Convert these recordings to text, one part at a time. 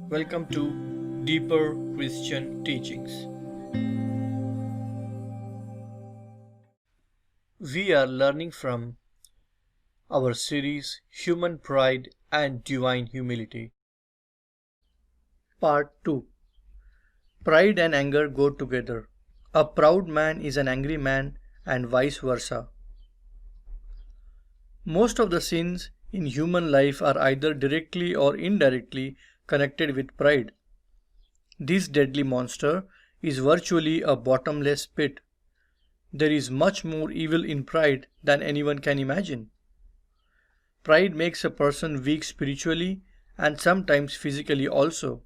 Welcome to Deeper Christian Teachings. We are learning from our series Human Pride and Divine Humility. Part 2. Pride and anger go together. A proud man is an angry man and vice versa. Most of the sins in human life are either directly or indirectly connected with pride. This deadly monster is virtually a bottomless pit. There is much more evil in pride than anyone can imagine. Pride makes a person weak spiritually and sometimes physically also.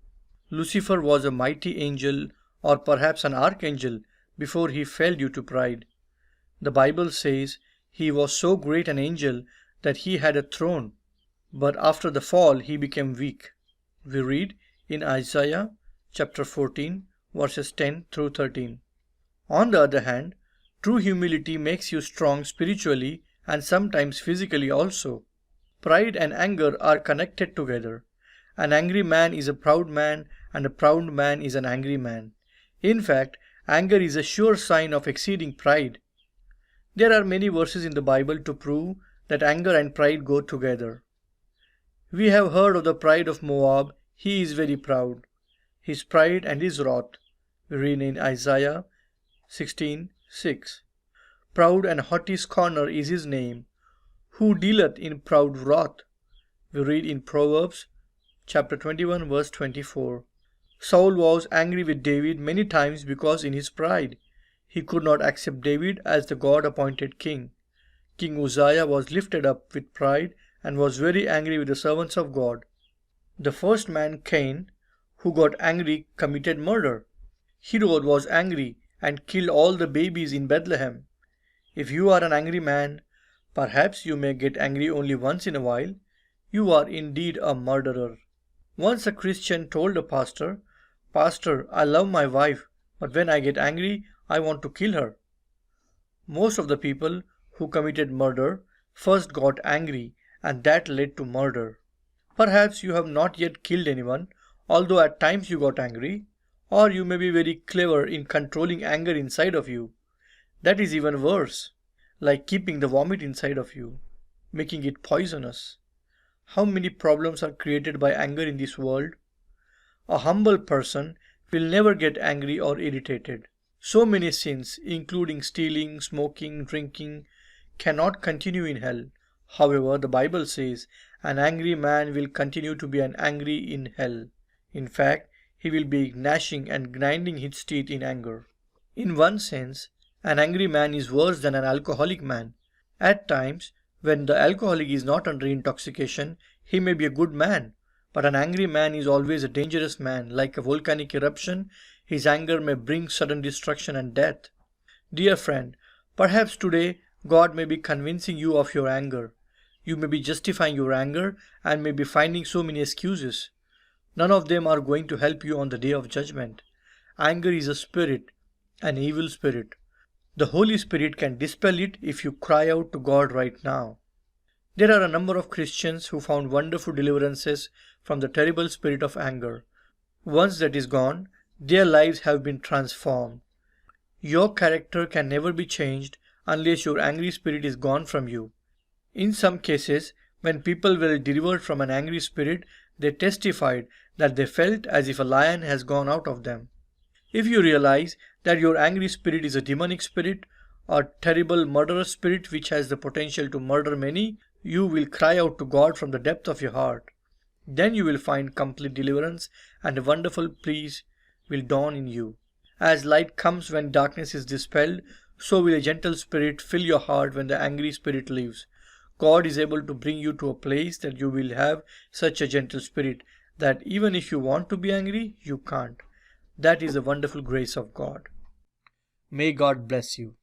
Lucifer was a mighty angel or perhaps an archangel before he fell due to pride. The Bible says he was so great an angel that he had a throne, but after the fall he became weak. We read in Isaiah chapter 14 verses 10 through 13. On the other hand, true humility makes you strong spiritually and sometimes physically also. Pride and anger are connected together. An angry man is a proud man, and a proud man is an angry man. In fact, anger is a sure sign of exceeding pride. There are many verses in the Bible to prove that anger and pride go together. We have heard of the pride of Moab. He is very proud. His pride and his wrath. We read in Isaiah 16:6. Proud and haughty scorner is his name, who dealeth in proud wrath. We read in Proverbs chapter 21 verse 24. Saul was angry with David many times because in his pride he could not accept David as the God-appointed king. King Uzziah was lifted up with pride and was very angry with the servants of God. The first man, Cain, who got angry, committed murder. Herod was angry and killed all the babies in Bethlehem. If you are an angry man, perhaps you may get angry only once in a while, you are indeed a murderer. Once a Christian told a pastor, "Pastor, I love my wife, but when I get angry, I want to kill her." Most of the people who committed murder first got angry, and that led to murder. Perhaps you have not yet killed anyone, although at times you got angry, or you may be very clever in controlling anger inside of you. That is even worse, like keeping the vomit inside of you, making it poisonous. How many problems are created by anger in this world? A humble person will never get angry or irritated. So many sins, including stealing, smoking, drinking, cannot continue in hell. However, the Bible says, an angry man will continue to be an angry in hell. In fact, he will be gnashing and grinding his teeth in anger. In one sense, an angry man is worse than an alcoholic man. At times, when the alcoholic is not under intoxication, he may be a good man. But an angry man is always a dangerous man. Like a volcanic eruption, his anger may bring sudden destruction and death. Dear friend, perhaps today God may be convincing you of your anger. You may be justifying your anger and may be finding so many excuses. None of them are going to help you on the day of judgment. Anger is a spirit, an evil spirit. The Holy Spirit can dispel it if you cry out to God right now. There are a number of Christians who found wonderful deliverances from the terrible spirit of anger. Once that is gone, their lives have been transformed. Your character can never be changed unless your angry spirit is gone from you. In some cases, when people were delivered from an angry spirit, they testified that they felt as if a lion has gone out of them. If you realize that your angry spirit is a demonic spirit, a terrible murderous spirit which has the potential to murder many, you will cry out to God from the depth of your heart. Then you will find complete deliverance and a wonderful peace will dawn in you. As light comes when darkness is dispelled, so will a gentle spirit fill your heart when the angry spirit leaves. God is able to bring you to a place that you will have such a gentle spirit that even if you want to be angry, you can't. That is the wonderful grace of God. May God bless you.